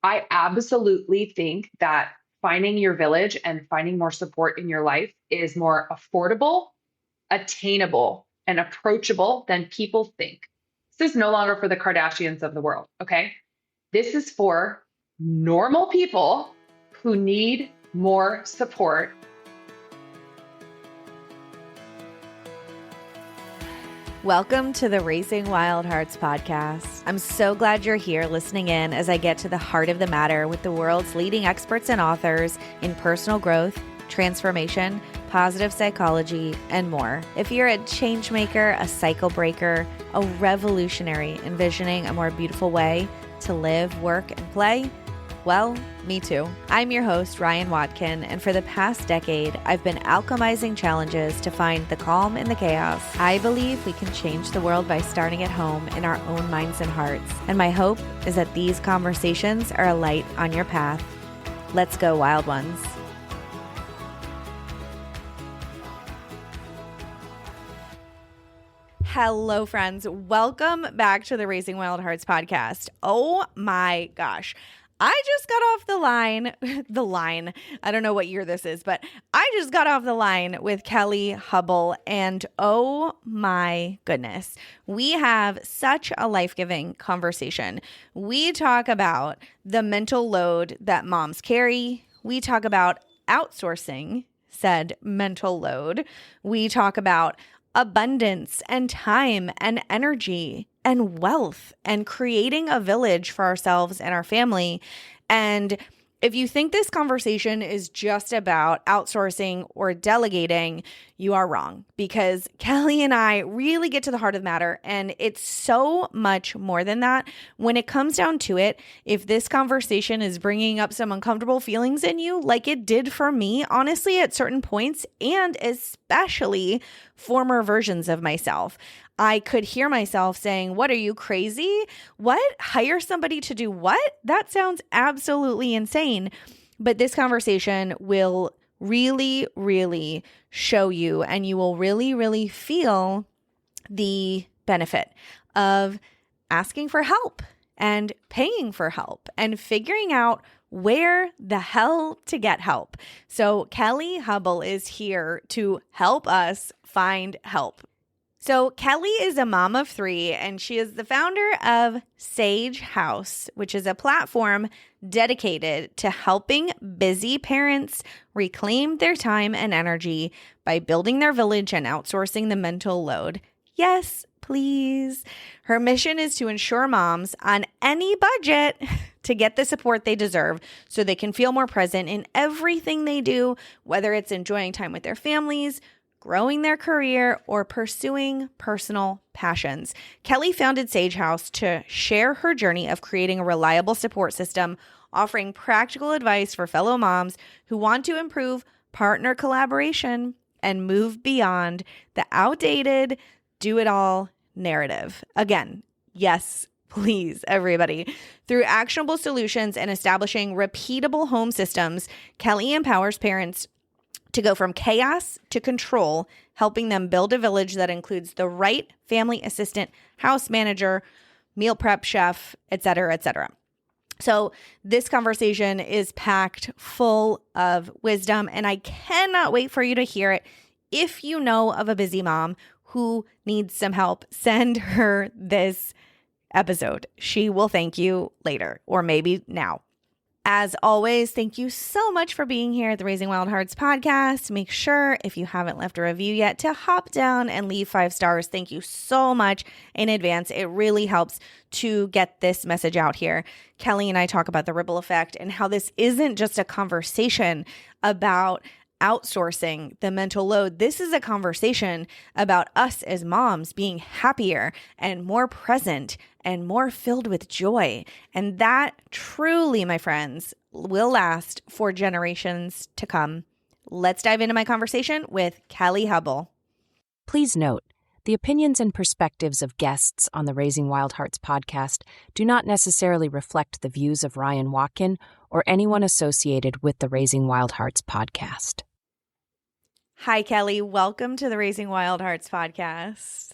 I absolutely think that finding your village and finding more support in your life is more affordable, attainable, and approachable than people think. This is no longer for the Kardashians of the world, okay? This is for normal people who need more support. Welcome to the Raising Wild Hearts podcast. I'm so glad you're here listening in as I get to the heart of the matter with the world's leading experts and authors in personal growth, transformation, positive psychology, and more. If you're a change maker, a cycle breaker, a revolutionary envisioning a more beautiful way to live, work, and play, well, me too. I'm your host, Ryan Watkin, and for the past decade, I've been alchemizing challenges to find the calm in the chaos. I believe we can change the world by starting at home in our own minds and hearts. And my hope is that these conversations are a light on your path. Let's go, wild ones. Hello, friends. Welcome back to the Raising Wild Hearts podcast. Oh my gosh. I just got off the line. I don't know what year this is, but I just got off the line with Kelly Hubbell, and oh my goodness, we have such a life-giving conversation. We talk about the mental load that moms carry. We talk about outsourcing said mental load. We talk about abundance and time and energy and wealth and creating a village for ourselves and our family. And if you think this conversation is just about outsourcing or delegating, you are wrong, because Kelly and I really get to the heart of the matter, and it's so much more than that. When it comes down to it, if this conversation is bringing up some uncomfortable feelings in you, like it did for me, honestly, at certain points, and especially former versions of myself, I could hear myself saying, "What, are you crazy? What? Hire somebody to do what? That sounds absolutely insane." But this conversation will really, really show you, and you will really, really feel the benefit of asking for help and paying for help and figuring out where the hell to get help. So Kelly Hubbell is here to help us find help. So Kelly is a mom of 3, and she is the founder of Sage House, which is a platform dedicated to helping busy parents reclaim their time and energy by building their village and outsourcing the mental load. Yes, please. Her mission is to ensure moms on any budget to get the support they deserve so they can feel more present in everything they do, whether it's enjoying time with their families, growing their career, or pursuing personal passions. Kelly founded Sage House to share her journey of creating a reliable support system, offering practical advice for fellow moms who want to improve partner collaboration and move beyond the outdated do-it-all narrative. Again, yes, please, everybody. Through actionable solutions and establishing repeatable home systems, Kelly empowers parents to go from chaos to control, helping them build a village that includes the right family assistant, house manager, meal prep chef, etc., etc. So this conversation is packed full of wisdom, and I cannot wait for you to hear it. If you know of a busy mom who needs some help, send her this episode. She will thank you later, or maybe now. As always, thank you so much for being here at the Raising Wild Hearts podcast. Make sure, if you haven't left a review yet, to hop down and leave 5 stars. Thank you so much in advance. It really helps to get this message out here. Kelly and I talk about the ripple effect and how this isn't just a conversation about outsourcing the mental load. This is a conversation about us as moms being happier and more present and more filled with joy. And that truly, my friends, will last for generations to come. Let's dive into my conversation with Kelly Hubbell. Please note, the opinions and perspectives of guests on the Raising Wild Hearts podcast do not necessarily reflect the views of Ryan Watkin or anyone associated with the Raising Wild Hearts podcast. Hi, Kelly. Welcome to the Raising Wild Hearts podcast.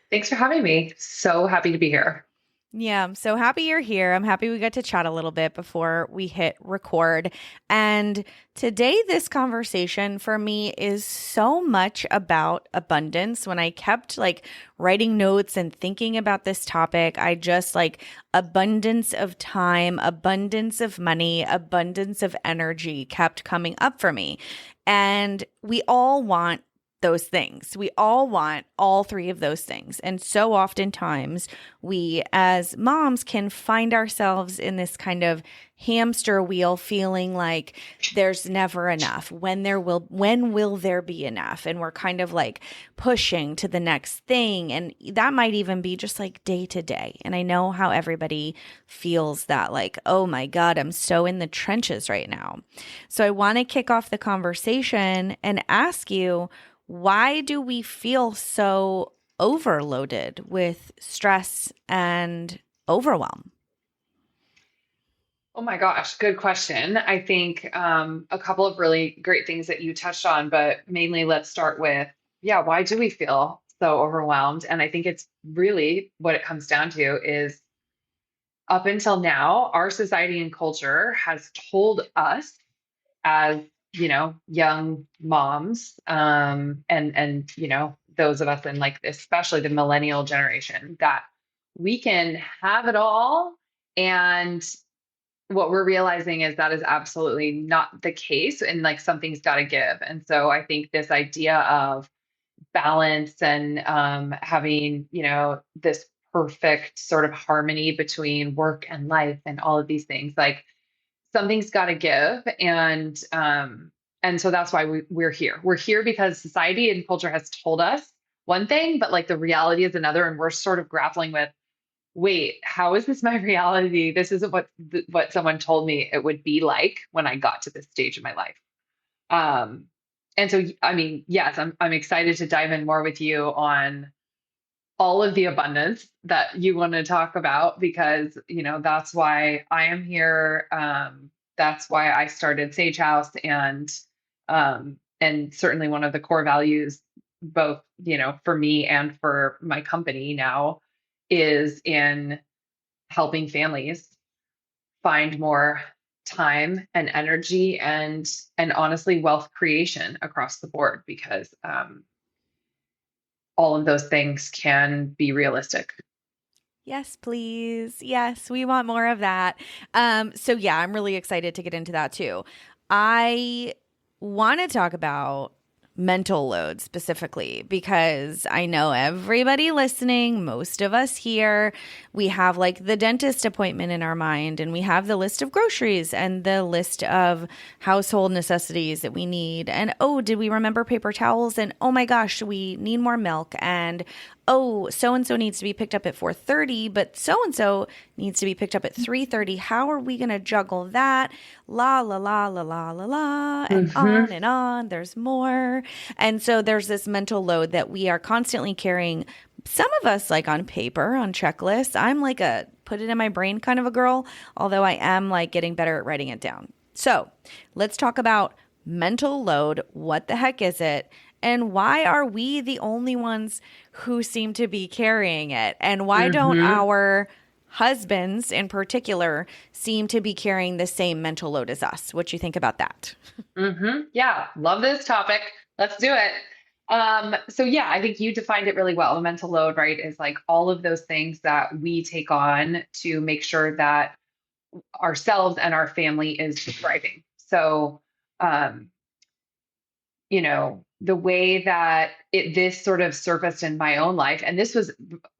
Thanks for having me. So happy to be here. Yeah, I'm so happy you're here. I'm happy we got to chat a little bit before we hit record. And today, this conversation for me is so much about abundance. When I kept like writing notes and thinking about this topic, I just like abundance of time, abundance of money, abundance of energy kept coming up for me. And we all want those things. We all want all three of those things. And so oftentimes we as moms can find ourselves in this kind of hamster wheel feeling like there's never enough. When will there be enough? And we're kind of like pushing to the next thing. And that might even be just like day to day. And I know how everybody feels that like, oh my God, I'm so in the trenches right now. So I want to kick off the conversation and ask you, why do we feel so overloaded with stress and overwhelm? Oh my gosh, good question. I think a couple of really great things that you touched on, but mainly let's start with, yeah, why do we feel so overwhelmed? And I think it's really what it comes down to is up until now, our society and culture has told us as, young moms, and those of us in like especially the millennial generation, that we can have it all. And what we're realizing is that is absolutely not the case, and like something's got to give. And so I think this idea of balance and having this perfect sort of harmony between work and life and all of these things, like something's got to give. And so that's why we're here. We're here because society and culture has told us one thing, but like the reality is another, and we're sort of grappling with, wait, how is this my reality? This isn't what someone told me it would be like when I got to this stage of my life. Um, and so, I mean, yes, I'm excited to dive in more with you on all of the abundance that you want to talk about, because that's why I am here. That's why I started Sage House, and certainly one of the core values, both for me and for my company now, is in helping families find more time and energy and honestly wealth creation across the board, because all of those things can be realistic. Yes, please. Yes, we want more of that. So yeah, I'm really excited to get into that too. I want to talk about mental load specifically because I know everybody listening, most of us here, we have like the dentist appointment in our mind, and we have the list of groceries and the list of household necessities that we need. And oh, did we remember paper towels? And oh my gosh, we need more milk. And oh, so-and-so needs to be picked up at 4:30, but so-and-so needs to be picked up at 3:30. How are we going to juggle that? La, la, la, la, la, la, la, and on and on. There's more. And so there's this mental load that we are constantly carrying. Some of us like on paper, on checklists. I'm like a put it in my brain kind of a girl, although I am like getting better at writing it down. So let's talk about mental load. What the heck is it? And why are we the only ones who seem to be carrying it? And why don't our husbands in particular seem to be carrying the same mental load as us? What do you think about that? Yeah, love this topic. Let's do it. So yeah, I think you defined it really well. The mental load, right, is like all of those things that we take on to make sure that ourselves and our family is thriving. So, um, the way that this sort of surfaced in my own life, and this was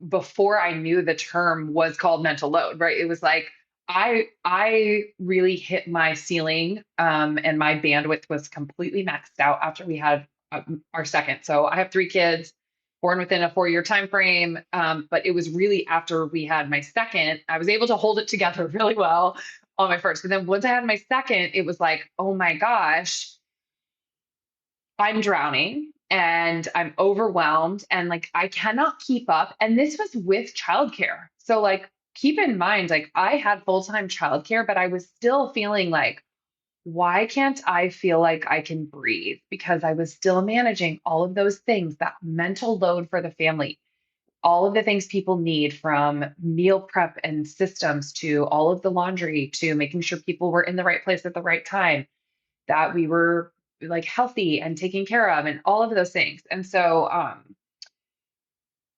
before I knew the term was called mental load, right? It was like I really hit my ceiling, and my bandwidth was completely maxed out after we had our second. So I have three kids born within a 4-year time frame, but it was really after we had my second, I was able to hold it together really well on my first. But then once I had my second, it was like, oh my gosh, I'm drowning and I'm overwhelmed and like I cannot keep up. And this was with childcare. So like keep in mind, like I had full-time childcare, but I was still feeling like, why can't I feel like I can breathe? Because I was still managing all of those things, that mental load for the family. all of the things people need, from meal prep and systems to all of the laundry to making sure people were in the right place at the right time, that we were like healthy and taken care of and all of those things. And so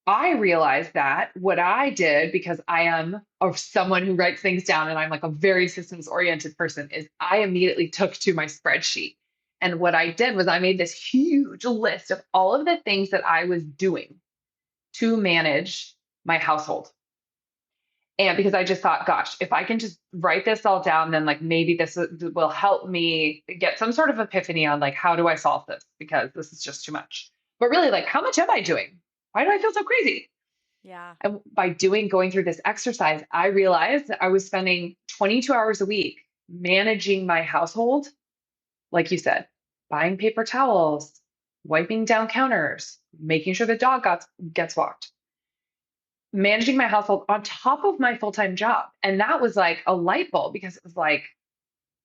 I realized that what I did, because I am someone who writes things down and I'm like a very systems oriented person, is I immediately took to my spreadsheet. And what I did was I made this huge list of all of the things that I was doing to manage my household. And because I just thought, gosh, if I can just write this all down, then like maybe this will help me get some sort of epiphany on like, how do I solve this? Because this is just too much. But really, like, how much am I doing? Why do I feel so crazy? Yeah. And by going through this exercise, I realized that I was spending 22 hours a week managing my household. Like you said, buying paper towels, wiping down counters, making sure the dog gets walked, managing my household on top of my full-time job. And that was like a light bulb, because it was like,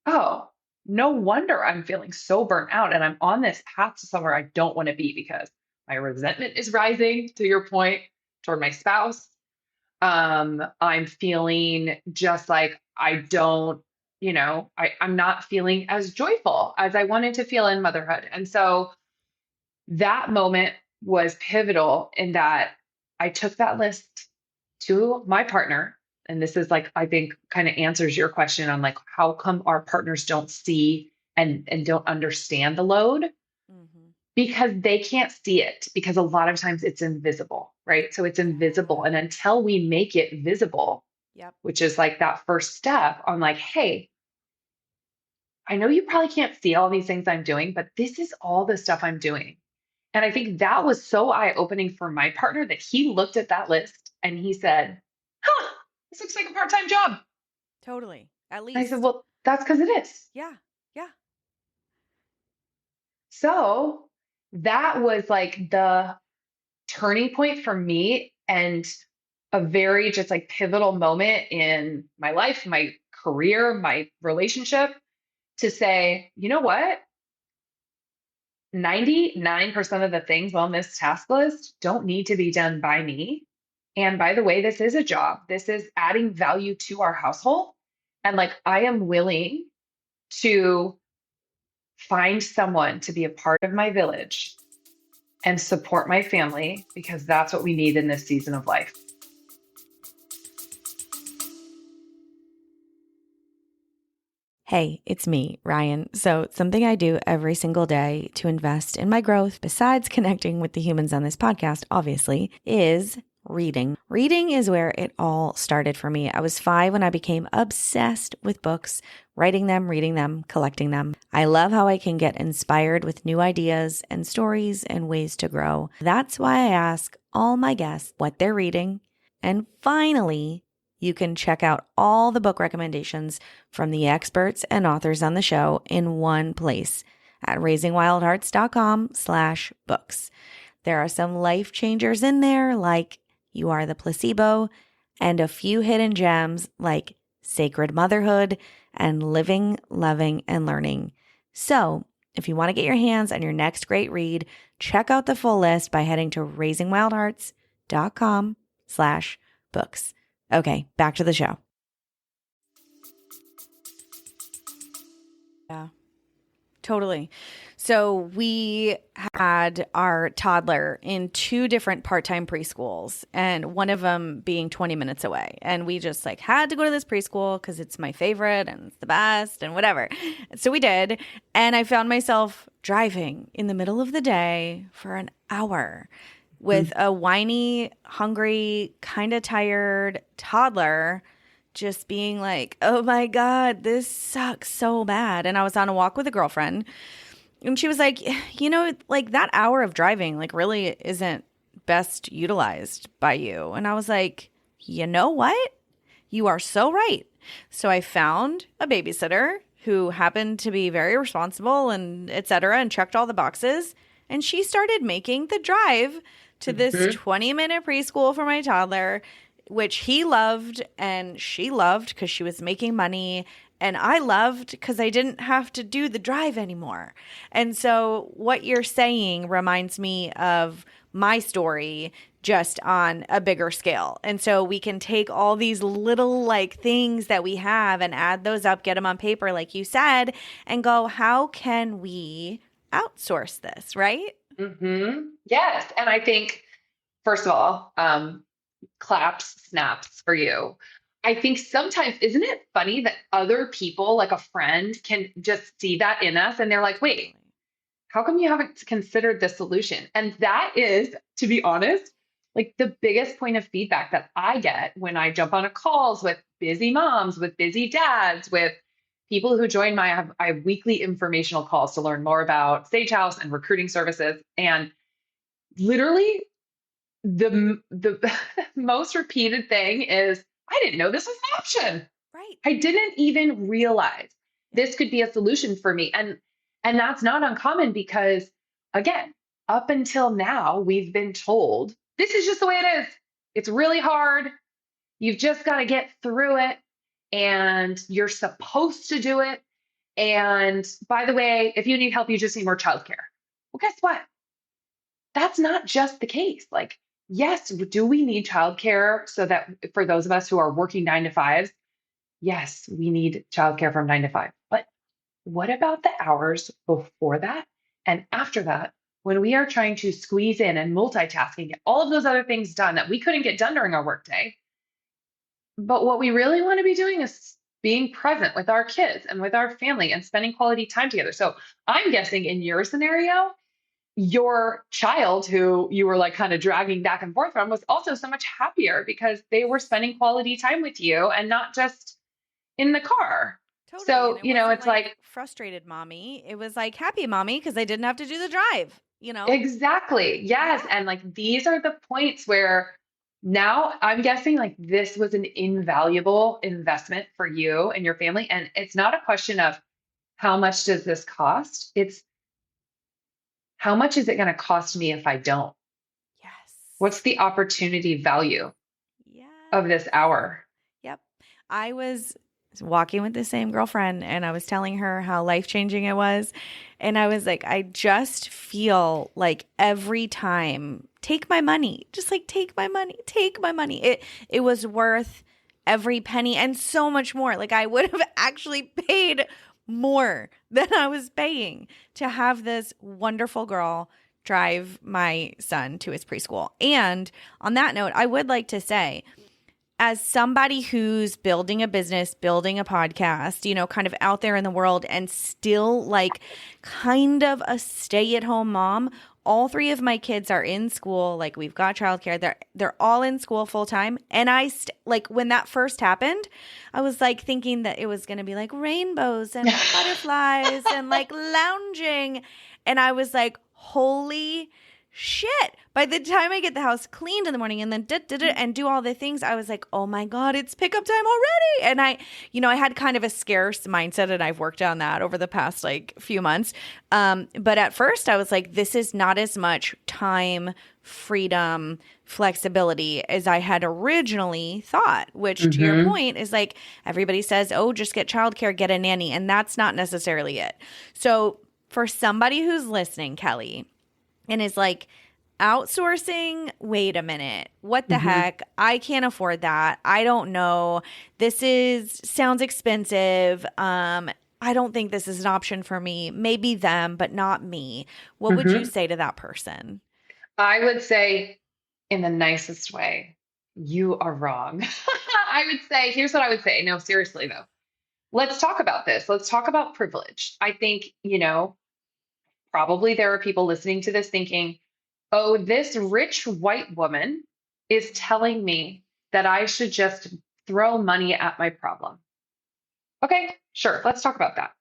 oh, no wonder I'm feeling so burnt out and I'm on this path to somewhere I don't want to be, because my resentment is rising, to your point, toward my spouse. I'm feeling just like I don't, I'm not feeling as joyful as I wanted to feel in motherhood. And so that moment was pivotal in that I took that list to my partner. And this is like, I think kind of answers your question on like, how come our partners don't see and don't understand the load? Mm-hmm. Because they can't see it, because a lot of times it's invisible, right? So it's invisible. And until we make it visible, Yep. which is like that first step on like, hey, I know you probably can't see all these things I'm doing, but this is all the stuff I'm doing. And I think that was so eye-opening for my partner, that he looked at that list and he said, huh, this looks like a part-time job. Totally. At And I said, least. well, that's because it is. Yeah. Yeah. So that was like the turning point for me, and a very just like pivotal moment in my life, my career, my relationship, to say, you know what? 99% of the things on this task list don't need to be done by me. And by the way, this is a job. This is adding value to our household. And like, I am willing to find someone to be a part of my village and support my family, because that's what we need in this season of life. Hey, it's me, Ryan. So, something I do every single day to invest in my growth, besides connecting with the humans on this podcast, obviously, is reading. Reading is where it all started for me. I was 5 when I became obsessed with books, writing them, reading them, collecting them. I love how I can get inspired with new ideas and stories and ways to grow. That's why I ask all my guests what they're reading. And finally, you can check out all the book recommendations from the experts and authors on the show in one place at raisingwildhearts.com/books. There are some life changers in there, like You Are the Placebo, and a few hidden gems like Sacred Motherhood and Living, Loving, and Learning. So if you want to get your hands on your next great read, check out the full list by heading to raisingwildhearts.com/books. Okay, back to the show. Yeah, totally. So we had our toddler in 2 different part-time preschools, and one of them being 20 minutes away. And we just like had to go to this preschool because it's my favorite and it's the best and whatever. So we did. And I found myself driving in the middle of the day for an hour with a whiny, hungry, kind of tired toddler, just being like, oh my God, this sucks so bad. And I was on a walk with a girlfriend, and she was like, like that hour of driving, like really isn't best utilized by you. And I was like, you know what? You are so right. So I found a babysitter who happened to be very responsible and et cetera, and checked all the boxes. And she started making the drive to this 20-minute preschool for my toddler, which he loved and she loved because she was making money. And I loved because I didn't have to do the drive anymore. And so what you're saying reminds me of my story just on a bigger scale. And so we can take all these little like things that we have and add those up, get them on paper, like you said, and go, how can we outsource this, right? Yes. And I think, first of all, claps, snaps for you. I think sometimes, isn't it funny that other people, like a friend, can just see that in us and they're like, wait, how come you haven't considered this solution? And that is, to be honest, like the biggest point of feedback that I get when I jump on a calls with busy moms, with busy dads, with people who join I have weekly informational calls to learn more about Sage House and recruiting services. And literally the most repeated thing is, I didn't know this was an option. Right. I didn't even realize this could be a solution for me. And that's not uncommon because, again, up until now, we've been told this is just the way it is. It's really hard. You've just got to get through it. And you're supposed to do it. And by the way, if you need help, you just need more childcare. Well, guess what? That's not just the case. Like, yes, do we need childcare so that for those of us who are working 9 to 5s, yes, we need childcare from 9 to 5. But what about the hours before that and after that, when we are trying to squeeze in and multitasking, get all of those other things done that we couldn't get done during our workday? But what we really want to be doing is being present with our kids and with our family and spending quality time together. So I'm guessing in your scenario, your child who you were like kind of dragging back and forth from was also so much happier because they were spending quality time with you and not just in the car. Totally. So, And it it's like frustrated mommy. It was like happy mommy because I didn't have to do the drive, exactly. Yes. Yeah. And like these are the points where now I'm guessing like this was an invaluable investment for you and your family. And it's not a question of how much does this cost? It's how much is it going to cost me if I don't? Yes. What's the opportunity value Yeah. of this hour? Yep. I was walking with the same girlfriend and I was telling her how life-changing it was. And I was like, I just feel like every time, take my money, just like take my money, take my money. It was worth every penny and so much more. Like I would have actually paid more than I was paying to have this wonderful girl drive my son to his preschool. And on that note, I would like to say, as somebody who's building a business, building a podcast, kind of out there in the world and still like kind of a stay-at-home mom, all 3 of my kids are in school. Like we've got childcare. They're all in school full time. And I like when that first happened, I was like thinking that it was going to be like rainbows and butterflies and like lounging. And I was like, holy shit. By the time I get the house cleaned in the morning and then and do all the things, I was like, oh my God, it's pickup time already. And I had kind of a scarce mindset and I've worked on that over the past like few months. But at first I was like, this is not as much time, freedom, flexibility as I had originally thought, which to your point is like, everybody says, oh, just get childcare, get a nanny. And that's not necessarily it. So for somebody who's listening, Kelly, and is like, outsourcing, wait a minute, what the heck? I can't afford that. I don't know. Sounds expensive. I don't think this is an option for me. Maybe them, but not me. What would you say to that person? I would say, in the nicest way, you are wrong. I would say, here's what I would say. No, seriously though. Let's talk about this. Let's talk about privilege. I think, probably there are people listening to this thinking, oh, this rich white woman is telling me that I should just throw money at my problem. Okay, sure. Let's talk about that.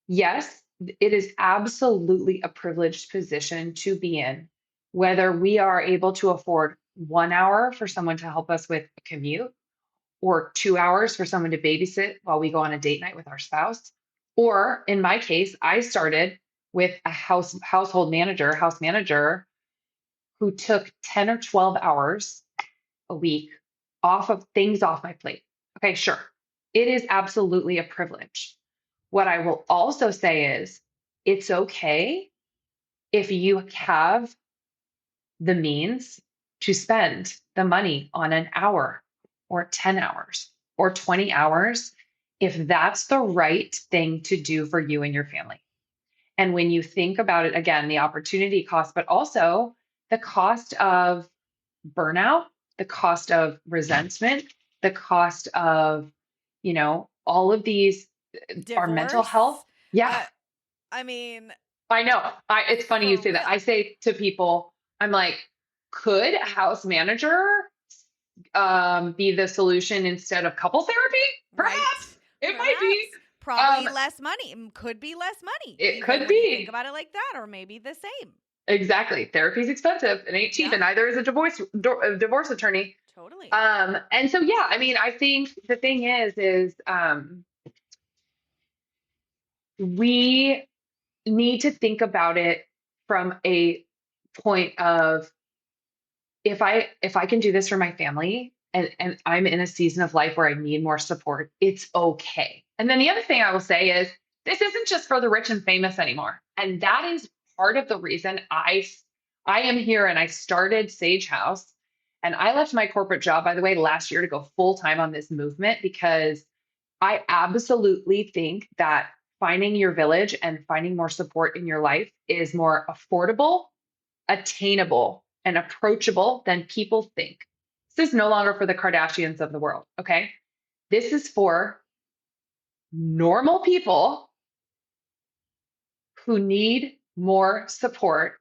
Yes, it is absolutely a privileged position to be in, whether we are able to afford 1 hour for someone to help us with a commute, or 2 hours for someone to babysit while we go on a date night with our spouse. Or in my case, I started with a house manager who took 10 or 12 hours a week off my plate. Okay, sure. It is absolutely a privilege. What I will also say is it's okay if you have the means to spend the money on an hour or 10 hours or 20 hours if that's the right thing to do for you and your family. And when you think about it, again, the opportunity cost, but also the cost of burnout, the cost of resentment, the cost of, all of these, our mental health. Divorce. Yeah, Uh, I mean, I know. It's funny you for say that. real. I say to people, I'm like, could a house manager be the solution instead of couple therapy? Right. Perhaps it might be. Perhaps. Probably Um, less money. Could be less money, it even could when you think be. about it like that, or maybe the same. Exactly. Therapy's expensive. It ain't cheap, Yeah, and neither is a divorce attorney. totally. And so yeah, I mean, I think the thing is we need to think about it from a point of if I can do this for my family and I'm in a season of life where I need more support, it's okay. And then the other thing I will say is this isn't just for the rich and famous anymore. And that is part of the reason I am here and I started Sage House. And I left my corporate job, by the way, last year to go full time on this movement because I absolutely think that finding your village and finding more support in your life is more affordable, attainable, and approachable than people think. This is no longer for the Kardashians of the world, okay? This is for normal people who need more support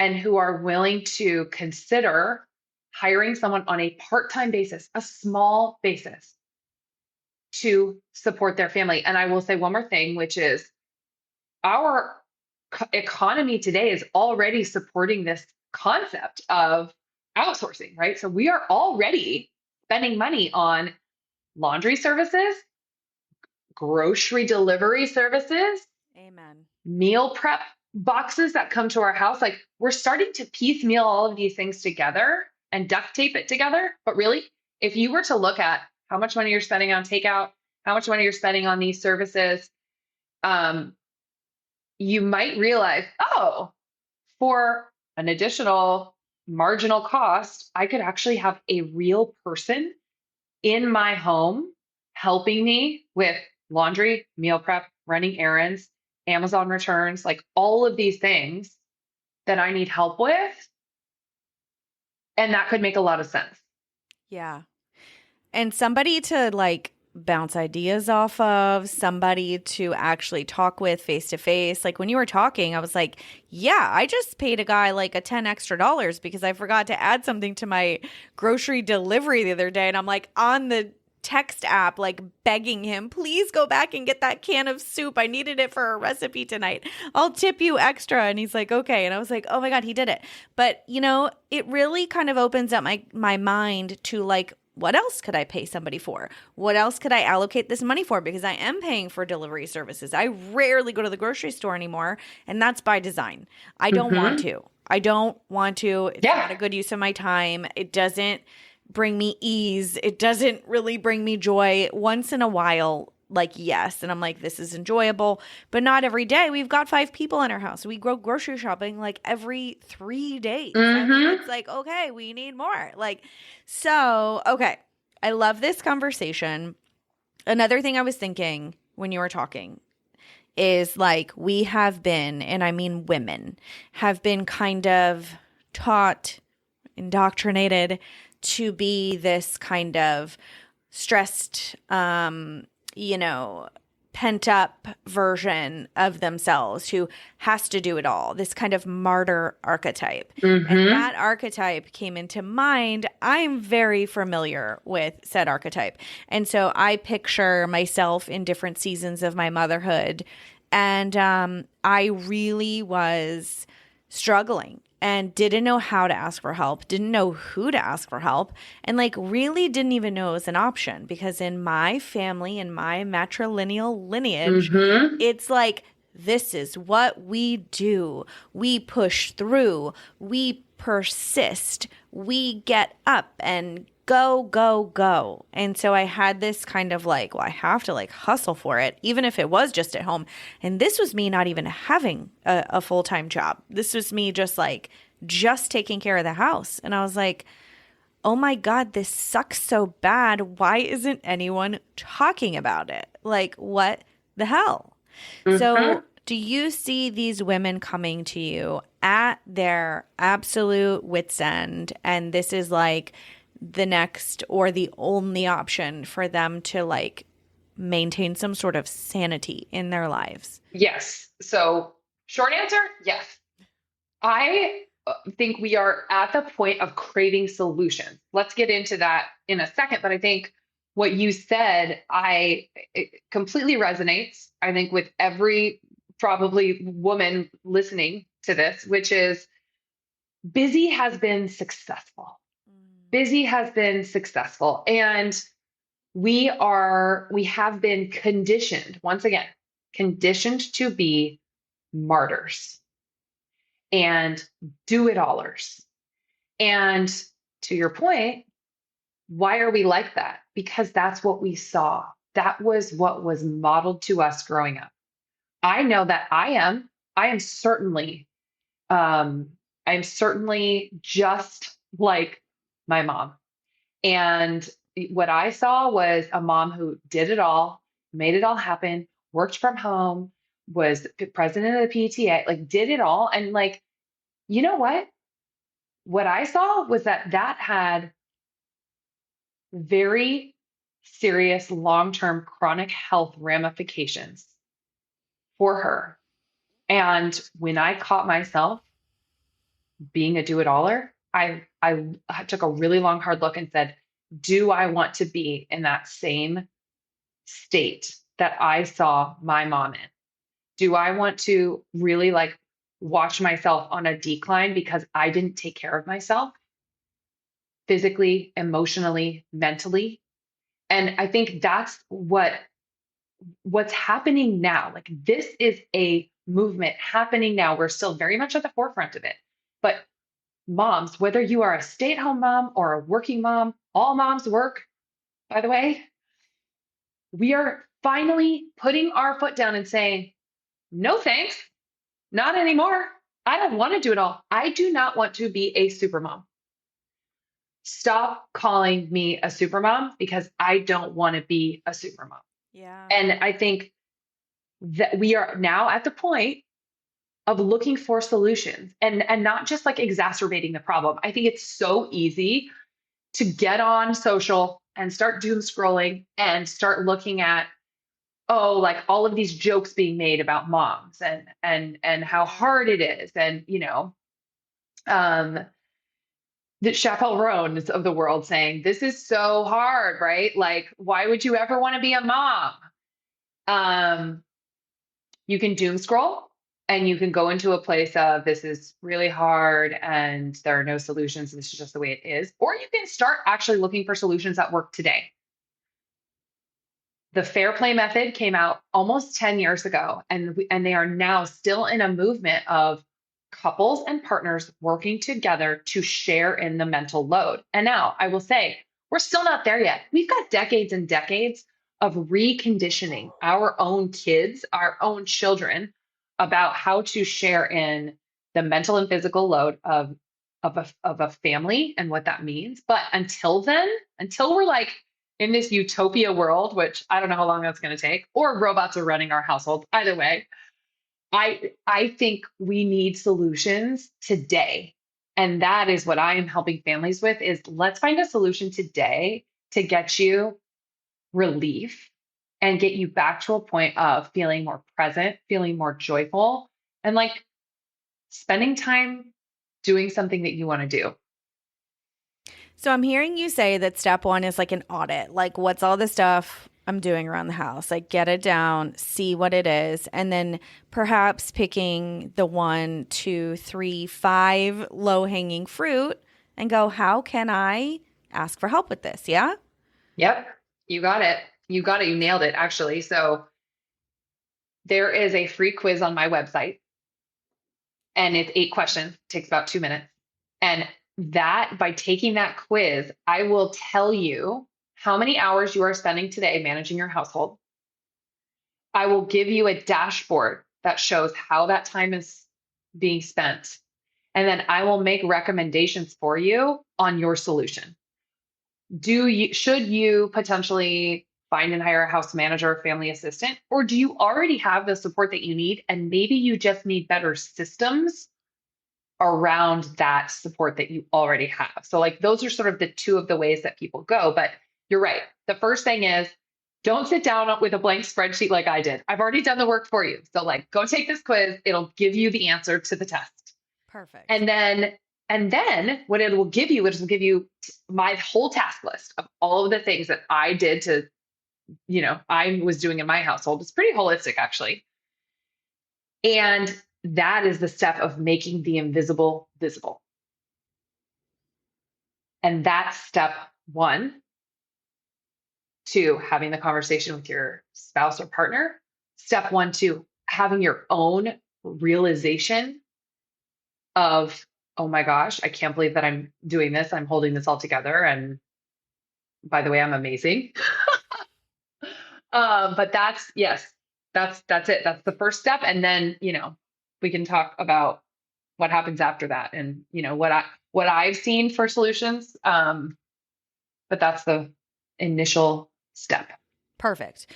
and who are willing to consider hiring someone on a part-time basis, a small basis to support their family. And I will say one more thing, which is our economy today is already supporting this concept of outsourcing, right? So we are already spending money on laundry services, grocery delivery services, Amen. meal prep boxes that come to our house. Like we're starting to piecemeal all of these things together and duct tape it together. But really, if you were to look at how much money you're spending on takeout, how much money you're spending on these services, you might realize, oh, for an additional marginal cost, I could actually have a real person in my home helping me with laundry, meal prep, running errands, Amazon returns, like all of these things that I need help with. And that could make a lot of sense. Yeah. And somebody to like bounce ideas off of, somebody to actually talk with face to face. Like when you were talking, I was like, yeah, I just paid a guy like a 10 extra dollars because I forgot to add something to my grocery delivery the other day. And I'm like on the text app, like begging him, please go back and get that can of soup. I needed it for a recipe tonight. I'll tip you extra. And he's like, okay. And I was like, oh my God, he did it. But it really kind of opens up my mind to like, what else could I pay somebody for? What else could I allocate this money for? Because I am paying for delivery services. I rarely go to the grocery store anymore, and that's by design. I don't want to. It's not a good use of my time. It doesn't bring me ease. It doesn't really bring me joy. Once in a while, like, yes. And I'm like, this is enjoyable, but not every day. We've got 5 people in our house. We go grocery shopping like every 3 days. I mean, it's like, okay, we need more. Like, so, okay. I love this conversation. Another thing I was thinking when you were talking is like, we have been, and I mean women, have been kind of taught, indoctrinated to be this kind of stressed, pent up version of themselves who has to do it all, this kind of martyr archetype. And that archetype came into mind. I'm very familiar with said archetype. And so I picture myself in different seasons of my motherhood. And I really was struggling and didn't know how to ask for help, didn't know who to ask for help, and like really didn't even know it was an option because in my family, in my matrilineal lineage, it's like, this is what we do. We push through, we persist, we get up and go, go, go. And so I had this kind of like, well, I have to like hustle for it, even if it was just at home. And this was me not even having a full-time job. This was me just like just taking care of the house. And I was like, oh my God, this sucks so bad. Why isn't anyone talking about it? Like, what the hell? Mm-hmm. So, do you see these women coming to you at their absolute wits' end, and this is like the next or the only option for them to like maintain some sort of sanity in their lives? Yes. So, short answer, yes. I think we are at the point of craving solutions. Let's get into that in a second, but I think what you said, it completely resonates. I think with every probably woman listening to this, which is busy has been successful. Busy has been successful, and we have been conditioned, once again, conditioned to be martyrs and do-it-allers. And to your point, why are we like that? Because that's what we saw. That was what was modeled to us growing up. I know that I am certainly, I'm certainly just like my mom. And what I saw was a mom who did it all, made it all happen, worked from home, was president of the PTA, like did it all. And like, you know what? What I saw was that had very serious long-term chronic health ramifications for her. And when I caught myself being a do-it-aller, I took a really long, hard look and said, do I want to be in that same state that I saw my mom in? Do I want to really like watch myself on a decline because I didn't take care of myself physically, emotionally, mentally? And I think that's what's happening now. Like this is a movement happening now. We're still very much at the forefront of it. But moms, whether you are a stay-at-home mom or a working mom, all moms work, by the way, we are finally putting our foot down and saying, no thanks, not anymore. I don't want to do it all. I do not want to be a super mom. Stop calling me a super mom because I don't want to be a super mom. Yeah. And I think that we are now at the point of looking for solutions and not just like exacerbating the problem. I think it's so easy to get on social and start doom scrolling and start looking at, oh, like all of these jokes being made about moms and how hard it is. And, the chaperones of the world saying, this is so hard, right? Like, why would you ever want to be a mom? Um, you can doom scroll and you can go into a place of this is really hard and there are no solutions. This is just the way it is. Or you can start actually looking for solutions that work today. The fair play method came out almost 10 years ago, and they are now still in a movement of couples and partners working together to share in the mental load. And now I will say, we're still not there yet. We've got decades and decades of reconditioning our own kids, our own children about how to share in the mental and physical load of a family and what that means. But until then, until we're like in this utopia world, which I don't know how long that's going to take, or robots are running our households, either way, I think we need solutions today. And that is what I am helping families with is let's find a solution today to get you relief and get you back to a point of feeling more present, feeling more joyful, and like spending time doing something that you want to do. So I'm hearing you say that step one is like an audit. Like, what's all the stuff I'm doing around the house? Like, get it down, see what it is, and then perhaps picking the 1, 2, 3, 5 low-hanging fruit and go, how can I ask for help with this? Yeah? Yep, you got it. You got it. You nailed it, actually. So there is a free quiz on my website, and it's 8 questions, takes about 2 minutes. And that by taking that quiz, I will tell you how many hours you are spending today managing your household. I will give you a dashboard that shows how that time is being spent. And then I will make recommendations for you on your solution. Should you potentially find and hire a house manager or family assistant, or do you already have the support that you need? And maybe you just need better systems around that support that you already have. So like those are sort of the two of the ways that people go. But you're right. The first thing is don't sit down with a blank spreadsheet like I did. I've already done the work for you. So like go take this quiz. It'll give you the answer to the test. Perfect. And then what it will give you is will give you my whole task list of all of the things that I did to, I was doing in my household. It's pretty holistic actually. And that is the step of making the invisible visible. And that's step 1 to having the conversation with your spouse or partner. Step 1 to having your own realization of, oh my gosh, I can't believe that I'm doing this. I'm holding this all together. And by the way, I'm amazing. But yes, that's it. That's the first step. And then, we can talk about what happens after that and, what I've seen for solutions. But that's the initial step. Perfect.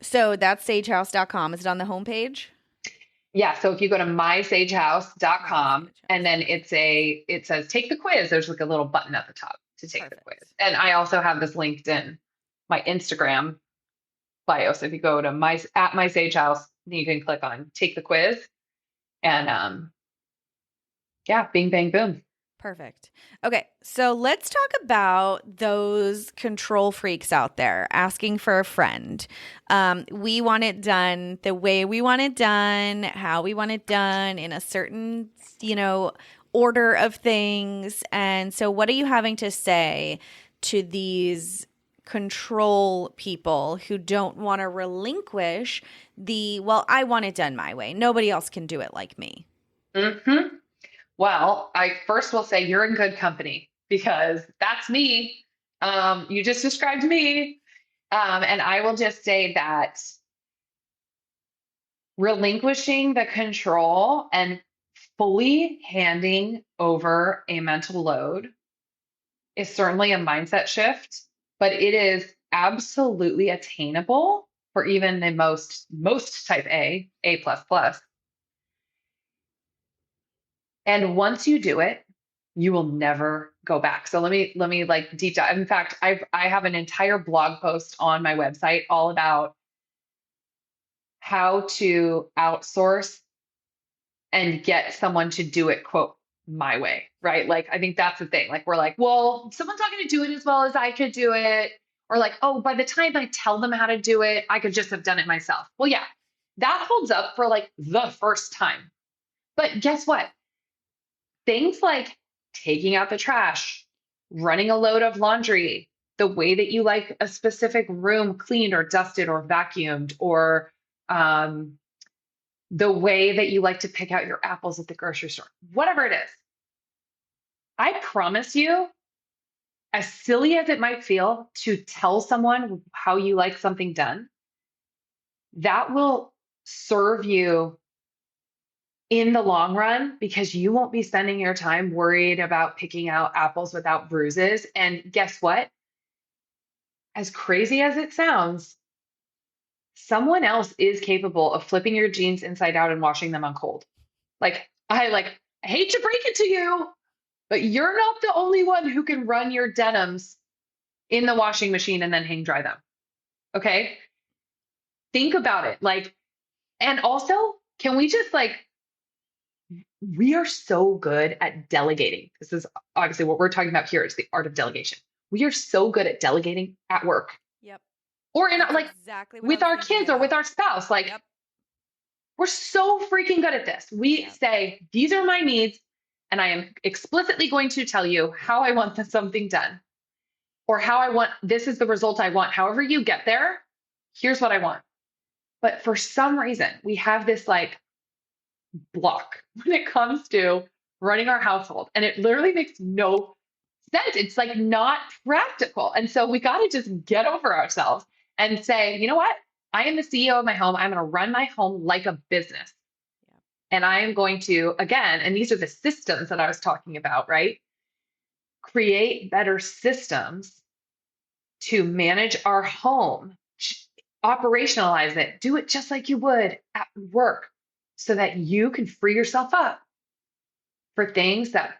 So that's sagehouse.com. Is it on the homepage? Yeah. So if you go to mysagehouse.com and then it says take the quiz, there's like a little button at the top to take the quiz. And I also have this linked in my Instagram bio. So if you go to my Sage House, you can click on take the quiz and bing, bang, boom. Perfect. Okay, so let's talk about those control freaks out there asking for a friend. We want it done the way we want it done, how we want it done in a certain, order of things. And so what are you having to say to these control people who don't want to relinquish I want it done my way. Nobody else can do it like me. Mm-hmm. Well, I first will say you're in good company because that's me. You just described me. And I will just say that relinquishing the control and fully handing over a mental load is certainly a mindset shift, but it is absolutely attainable for even the most type A plus plus. And once you do it, you will never go back. So let me like deep dive. In fact, I have an entire blog post on my website all about how to outsource and get someone to do it, quote, my way, right? Like, I think that's the thing. Like, we're like, well, someone's not going to do it as well as I could do it. Or like, oh, by the time I tell them how to do it, I could just have done it myself. Well, yeah, that holds up for like the first time. But guess what? Things like taking out the trash, running a load of laundry, the way that you like a specific room cleaned or dusted or vacuumed, or the way that you like to pick out your apples at the grocery store, whatever it is. I promise you, as silly as it might feel to tell someone how you like something done, that will serve you in the long run because you won't be spending your time worried about picking out apples without bruises. And guess what? As crazy as it sounds, someone else is capable of flipping your jeans inside out and washing them on cold. I hate to break it to you, but you're not the only one who can run your denims in the washing machine and then hang dry them. Okay? Think about it. And also, can we just we are so good at delegating. This is obviously what we're talking about here. It's the art of delegation. We are so good at delegating at work. Yep. Or in exactly with our kids or with our spouse. Yep. We're so freaking good at this. We say, these are my needs, and I am explicitly going to tell you how I want something done. Or this is the result I want. However you get there, here's what I want. But for some reason, we have this block when it comes to running our household. And it literally makes no sense. It's not practical. And so we got to just get over ourselves and say, you know what? I am the CEO of my home. I'm going to run my home like a business. And I am going to, again, and these are the systems that I was talking about, right? Create better systems to manage our home, operationalize it, do it just like you would at work so that you can free yourself up for things that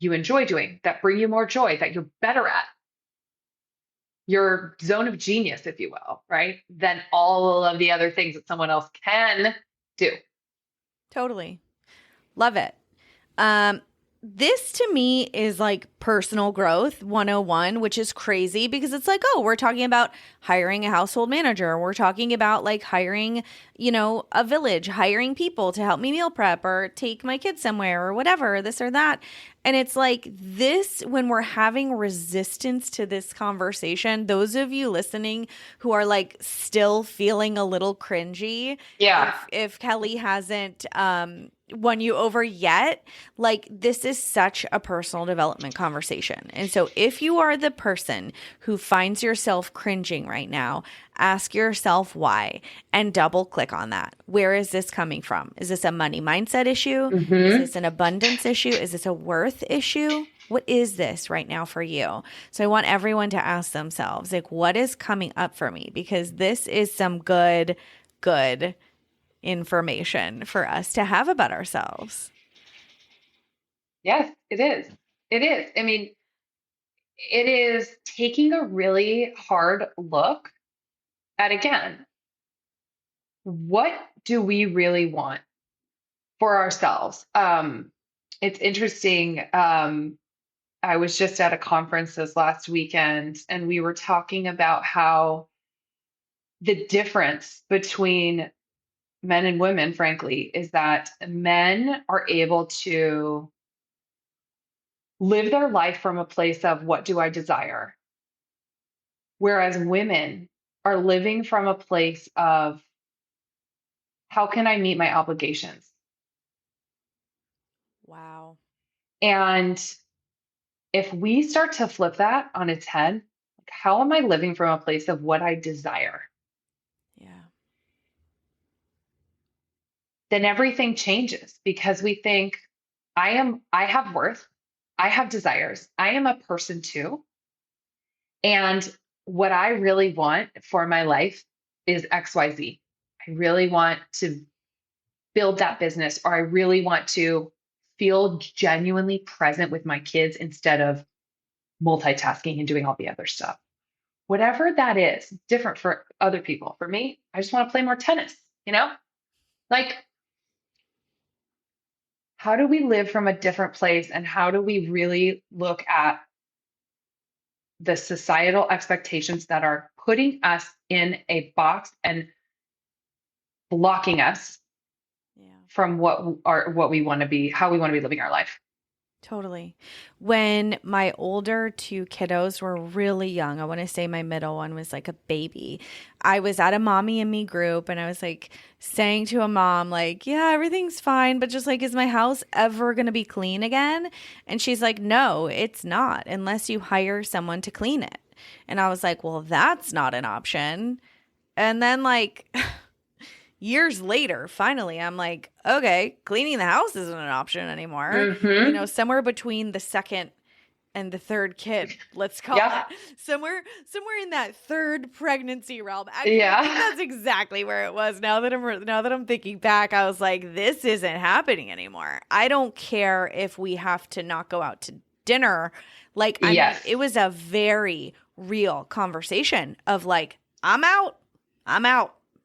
you enjoy doing, that bring you more joy, that you're better at, your zone of genius, if you will, right? Than all of the other things that someone else can do. Totally. Love it. This to me is like personal growth 101, which is crazy because it's like, oh, we're talking about hiring a household manager. We're talking about like hiring, a village, hiring people to help me meal prep or take my kids somewhere or whatever, this or that. And it's like this, when we're having resistance to this conversation, those of you listening who are like still feeling a little cringy, Yeah. if Kelly hasn't won you over yet, like this is such a personal development conversation. And so if you are the person who finds yourself cringing right now, ask yourself why and double click on that. Where is this coming from? Is this a money mindset issue? Is this an abundance issue? Is this a worth issue? What is this right now for you? So I want everyone to ask themselves, like, what is coming up for me? Because this is some good information for us to have about ourselves. Yes, it is. It is. I mean, it is taking a really hard look at, again, what do we really want for ourselves? It's interesting. I was just at a conference this last weekend, and we were talking about how the difference between men and women, frankly, is that men are able to live their life from a place of what do I desire? Whereas women are living from a place of how can I meet my obligations? Wow. And if we start to flip that on its head, like, how am I living from a place of what I desire? Yeah. Then everything changes because we think I have worth, I have desires, I am a person too. And what I really want for my life is XYZ. I really want to build that business, or I really want to feel genuinely present with my kids instead of multitasking and doing all the other stuff. Whatever that is, different for other people. For me, I just want to play more tennis, Like, how do we live from a different place, and how do we really look at the societal expectations that are putting us in a box and blocking us Yeah. from what we want to be, how we want to be living our life? Totally. When my older two kiddos were really young, I want to say my middle one was like a baby. I was at a mommy and me group, and I was like saying to a mom, like, yeah, everything's fine, but just like, is my house ever going to be clean again? And she's like, no, it's not, unless you hire someone to clean it. And I was like, well, that's not an option. And then like years later, finally, I'm like, okay, cleaning the house isn't an option anymore. Somewhere between the second and the third kid, let's call Yeah. it. Somewhere in that third pregnancy realm. Actually, I think that's exactly where it was. Now that I'm thinking back, I was like, this isn't happening anymore. I don't care if we have to not go out to dinner. Like, I mean, it was a very real conversation of like, I'm out.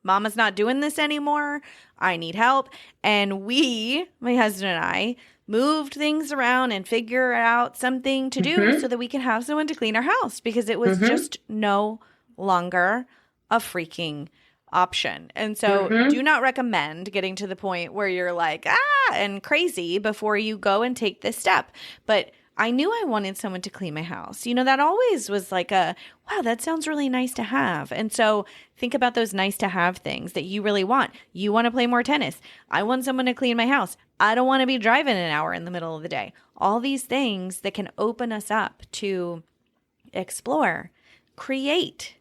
Mama's not doing this anymore. I need help. And my husband and I, moved things around and figure out something to do so that we can have someone to clean our house, because it was just no longer a freaking option. And so do not recommend getting to the point where you're like, and crazy before you go and take this step. But I knew I wanted someone to clean my house. That always was like wow, that sounds really nice to have. And so think about those nice to have things that you really want. You want to play more tennis. I want someone to clean my house. I don't want to be driving an hour in the middle of the day. All these things that can open us up to explore, create,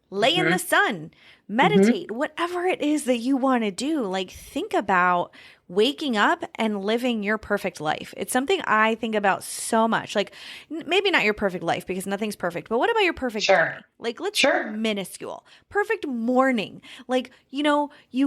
lay in the sun, Mm-hmm. meditate, whatever it is that you want to do. Like, think about waking up and living your perfect life. It's something I think about so much. Like, maybe not your perfect life because nothing's perfect, but what about your perfect Sure. day? Like, let's go Sure. minuscule. Perfect morning. Like, you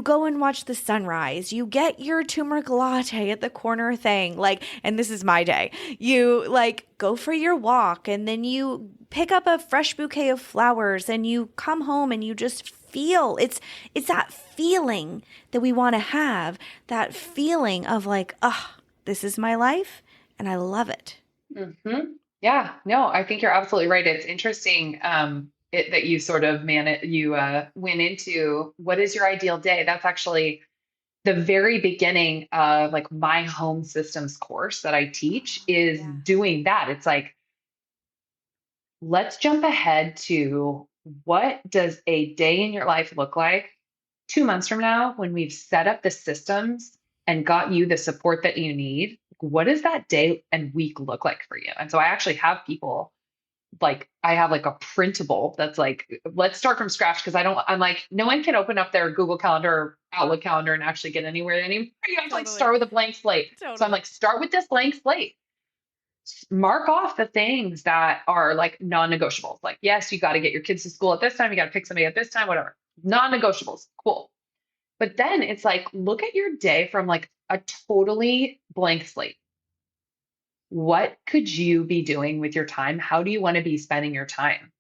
go and watch the sunrise. You get your turmeric latte at the corner thing. Like, and this is my day. You like go for your walk and then you pick up a fresh bouquet of flowers and you come home and you just feel it's that feeling that we want to have, that feeling of like, oh, this is my life and I love it. Mm-hmm. Yeah, no, I think you're absolutely right. It's interesting that you sort of went into what is your ideal day. That's actually the very beginning of like my home systems course that I teach is Yeah. doing that. It's like, let's jump ahead to what does a day in your life look like 2 months from now when we've set up the systems and got you the support that you need? What does that day and week look like for you? And so I actually have people like, I have like a printable that's like, let's start from scratch because I'm like, no one can open up their Google Calendar or Outlook calendar and actually get anywhere anymore. You have to like Totally. start with a blank slate. So I'm Totally. like, start with this blank slate. Mark off the things that are like non-negotiables. Like, yes, you got to get your kids to school at this time. You got to pick somebody at this time, whatever. Non-negotiables. Cool. But then it's like, look at your day from like a totally blank slate. What could you be doing with your time? How do you want to be spending your time?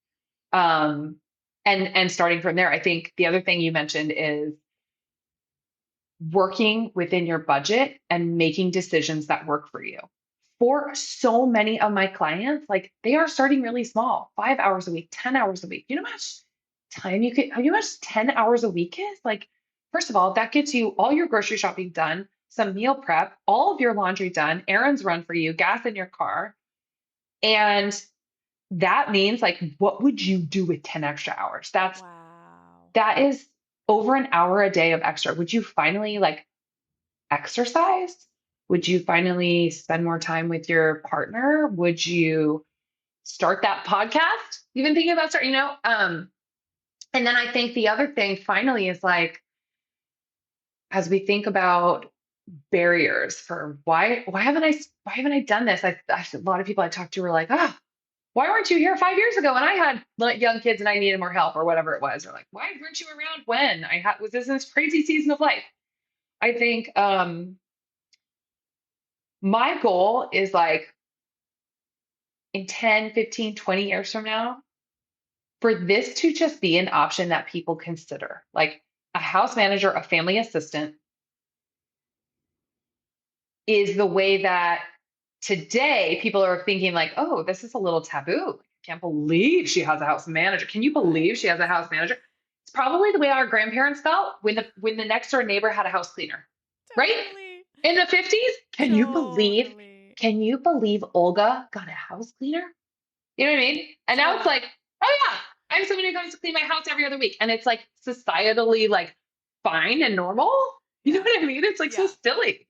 Um, and starting from there, I think the other thing you mentioned is working within your budget and making decisions that work for you. For so many of my clients, like they are starting really small, 5 hours a week, 10 hours a week. You know how much time you could, you know how much 10 hours a week is? Like, first of all, that gets you all your grocery shopping done, some meal prep, all of your laundry done, errands run for you, gas in your car. And that means like, what would you do with 10 extra hours? Wow. That is over an hour a day of extra. Would you finally like exercise? Would you finally spend more time with your partner? Would you start that podcast? Even thinking about and then I think the other thing finally is like, as we think about barriers for why haven't I done this? A lot of people I talked to were like, why weren't you here 5 years ago when I had young kids and I needed more help or whatever it was? Or like, why weren't you around when was this crazy season of life? I think my goal is like in 10, 15, 20 years from now, for this to just be an option that people consider, like a house manager, a family assistant is the way that today people are thinking like, oh, this is a little taboo. I can't believe she has a house manager. Can you believe she Right. has a house manager? It's probably the way our grandparents felt when the next door neighbor had a house cleaner, right? Totally. In the 50s. Totally. Can you believe Olga got a house cleaner? You know what I mean? And now it's Totally. like, oh yeah, I'm someone who comes to clean my house every other week. And it's like societally like fine and normal. You know Yeah. what I mean? It's like so Yeah. silly.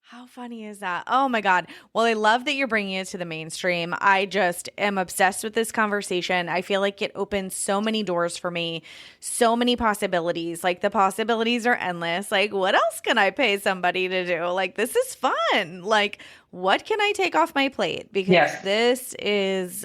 How funny is that? Oh my God. Well, I love that you're bringing it to the mainstream. I just am obsessed with this conversation. I feel like it opens so many doors for me, so many possibilities. Like the possibilities are endless. Like, what else can I pay somebody to do? Like, this is fun. Like, what can I take off my plate? Because Yes. this is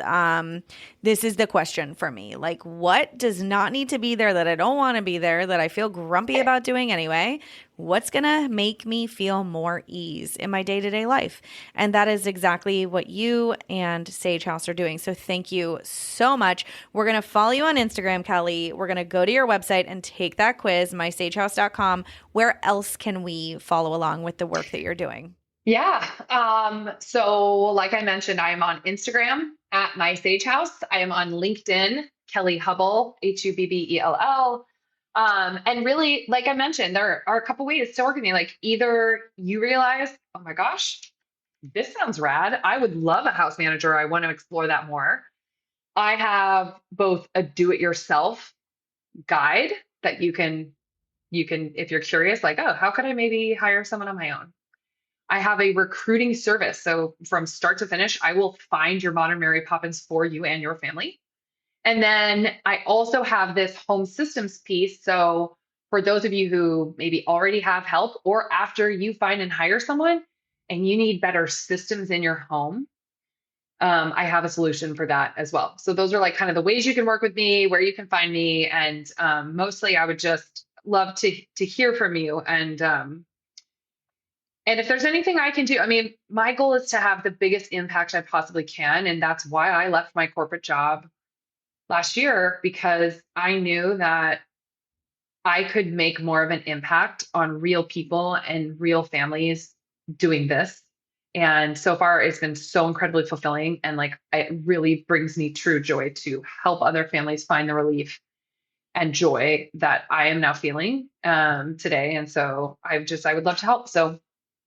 the question for me. Like, what does not need to be there that I don't want to be there, that I feel grumpy about doing anyway? What's going to make me feel more ease in my day-to-day life? And that is exactly what you and Sage House are doing. So thank you so much. We're going to follow you on Instagram, Kelly. We're going to go to your website and take that quiz, mysagehouse.com. Where else can we follow along with the work that you're doing? Yeah. So like I mentioned, I am on Instagram at my Sage House. I am on LinkedIn, Kelly Hubbell, Hubbell. And really, like I mentioned, there are a couple ways to work with me. Like either you realize, oh my gosh, this sounds rad. I would love a house manager. I want to explore that more. I have both a do-it-yourself guide that you can, if you're curious, like, oh, how could I maybe hire someone on my own? I have a recruiting service. So from start to finish, I will find your modern Mary Poppins for you and your family. And then I also have this home systems piece. So for those of you who maybe already have help, or after you find and hire someone and you need better systems in your home, I have a solution for that as well. So those are like kind of the ways you can work with me, where you can find me. And mostly I would just love to hear from you. And if there's anything I can do, I mean, my goal is to have the biggest impact I possibly can. And that's why I left my corporate job last year, because I knew that I could make more of an impact on real people and real families doing this. And so far, it's been so incredibly fulfilling. And like, it really brings me true joy to help other families find the relief and joy that I am now feeling today. And so I would love to help. So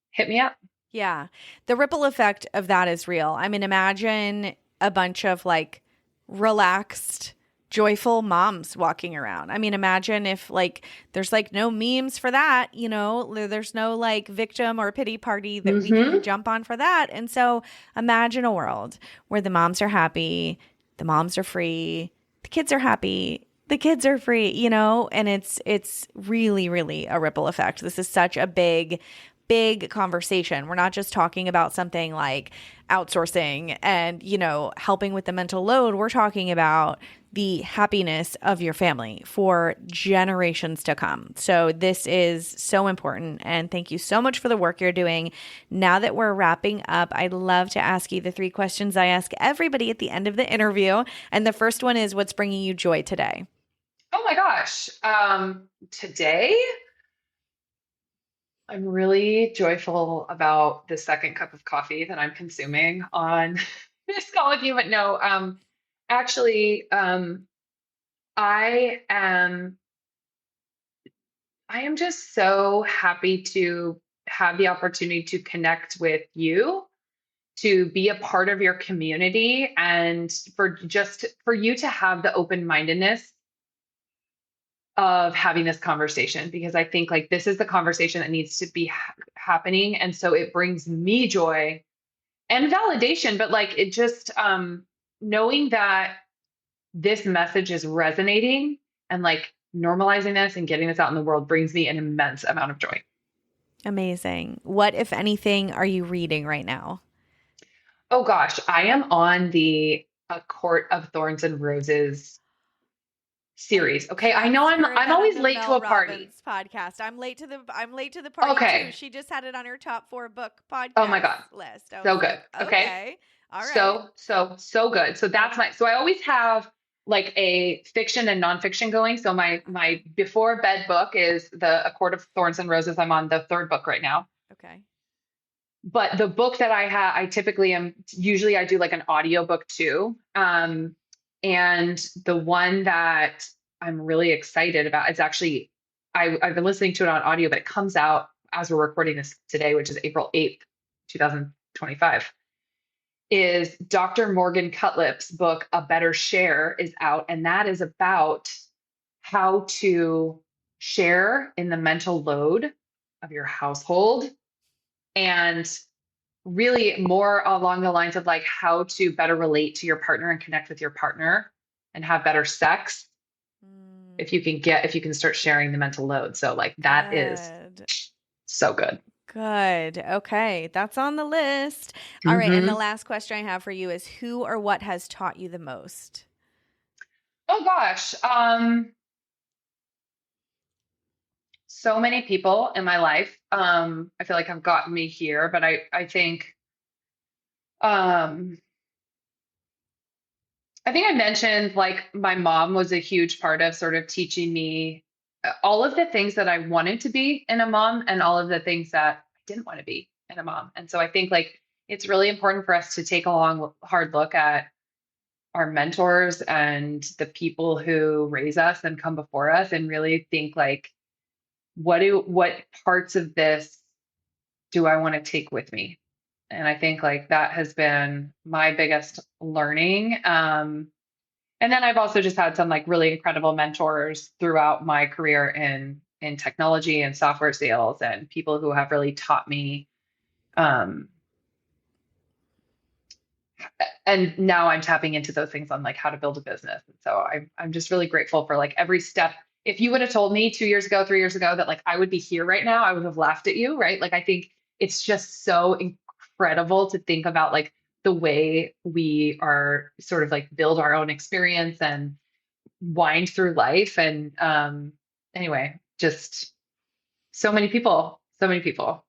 hit me up. Yeah. The ripple effect of that is real. I mean, imagine a bunch of like relaxed, joyful moms walking around. I mean, imagine if like there's like no memes for that, you know, there's no like victim or pity party that we can jump on for that. And so imagine a world where the moms are happy, the moms are free, the kids are happy, the kids are free, you know, and it's really, really a ripple effect. This is such a big conversation. We're not just talking about something like outsourcing and, you know, helping with the mental load. We're talking about the happiness of your family for generations to come. So this is so important. And thank you so much for the work you're doing. Now that we're wrapping up, I'd love to ask you the 3 questions I ask everybody at the end of the interview. And the first one is, what's bringing you joy today? Oh my gosh. Today, I'm really joyful about the second cup of coffee that I'm consuming on this call with you. But no, actually, I am just so happy to have the opportunity to connect with you, to be a part of your community, and for you to have the open-mindedness of having this conversation, because I think like this is the conversation that needs to be happening. And so it brings me joy and validation, but like it just knowing that this message is resonating and like normalizing this and getting this out in the world brings me an immense amount of joy. Amazing. What, if anything, are you reading right now? Oh gosh, I am on the A Court of Thorns and Roses series. Okay, I know I'm always late to a party. Podcast. I'm late to the party too. Okay. She just had it on her top 4 book Oh my podcast God. list. So good. Okay. All right. So good. So that's so I always have like a fiction and nonfiction going. So my before bed book is A Court of Thorns and Roses. I'm on the 3rd book right now. Okay. But the book that I typically usually I do like an audio book too. And the one that I'm really excited about, it's actually, I've been listening to it on audio, but it comes out as we're recording this today, which is April 8th, 2025, is Dr. Morgan Cutlip's book, A Better Share, is out. And that is about how to share in the mental load of your household, and really more along the lines of like how to better relate to your partner and connect with your partner and have better sex if you can start sharing the mental load. So like that is so good. Good. Okay. That's on the list. All right. And the last question I have for you is, who or what has taught you the most? Oh gosh. So many people in my life. I feel like have gotten me here, but I think I mentioned like my mom was a huge part of sort of teaching me all of the things that I wanted to be in a mom and all of the things that I didn't want to be in a mom. And so I think like it's really important for us to take a long, hard look at our mentors and the people who raise us and come before us, and really think like, what parts of this do I want to take with me? And I think like that has been my biggest learning. And then I've also just had some like really incredible mentors throughout my career in technology and software sales, and people who have really taught me how And now I'm tapping into those things on like how to build a business. And so I'm just really grateful for like every step. If you would have told me 2 years ago, 3 years ago that like I would be here right now, I would have laughed at you, right? Like I think it's just so incredible to think about like the way we are sort of like build our own experience and wind through life. And anyway, just so many people, so many people.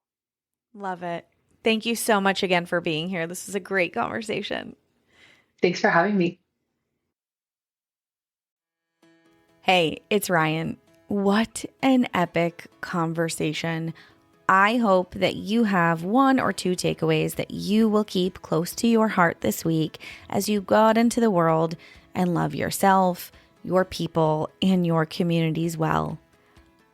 Love it. Thank you so much again for being here. This was a great conversation. Thanks for having me. Hey, it's Ryan. What an epic conversation. I hope that you have 1 or 2 takeaways that you will keep close to your heart this week as you go out into the world and love yourself, your people, and your communities well.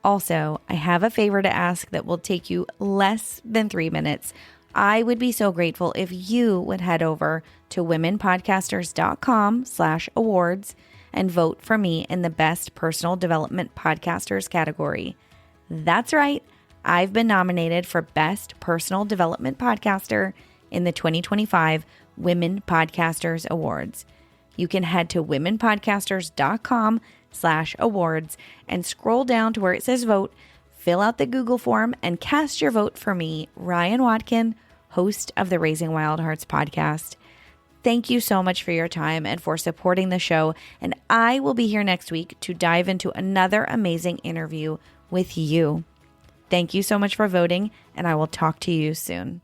Also, I have a favor to ask that will take you less than 3 minutes. I would be so grateful if you would head over to womenpodcasters.com/awards and vote for me in the Best Personal Development Podcasters category. That's right. I've been nominated for Best Personal Development Podcaster in the 2025 Women Podcasters Awards. You can head to womenpodcasters.com/awards and scroll down to where it says vote, fill out the Google form, and cast your vote for me, Ryan Watkin, host of the Raising Wild Hearts podcast. Thank you so much for your time and for supporting the show, and I will be here next week to dive into another amazing interview with you. Thank you so much for voting, and I will talk to you soon.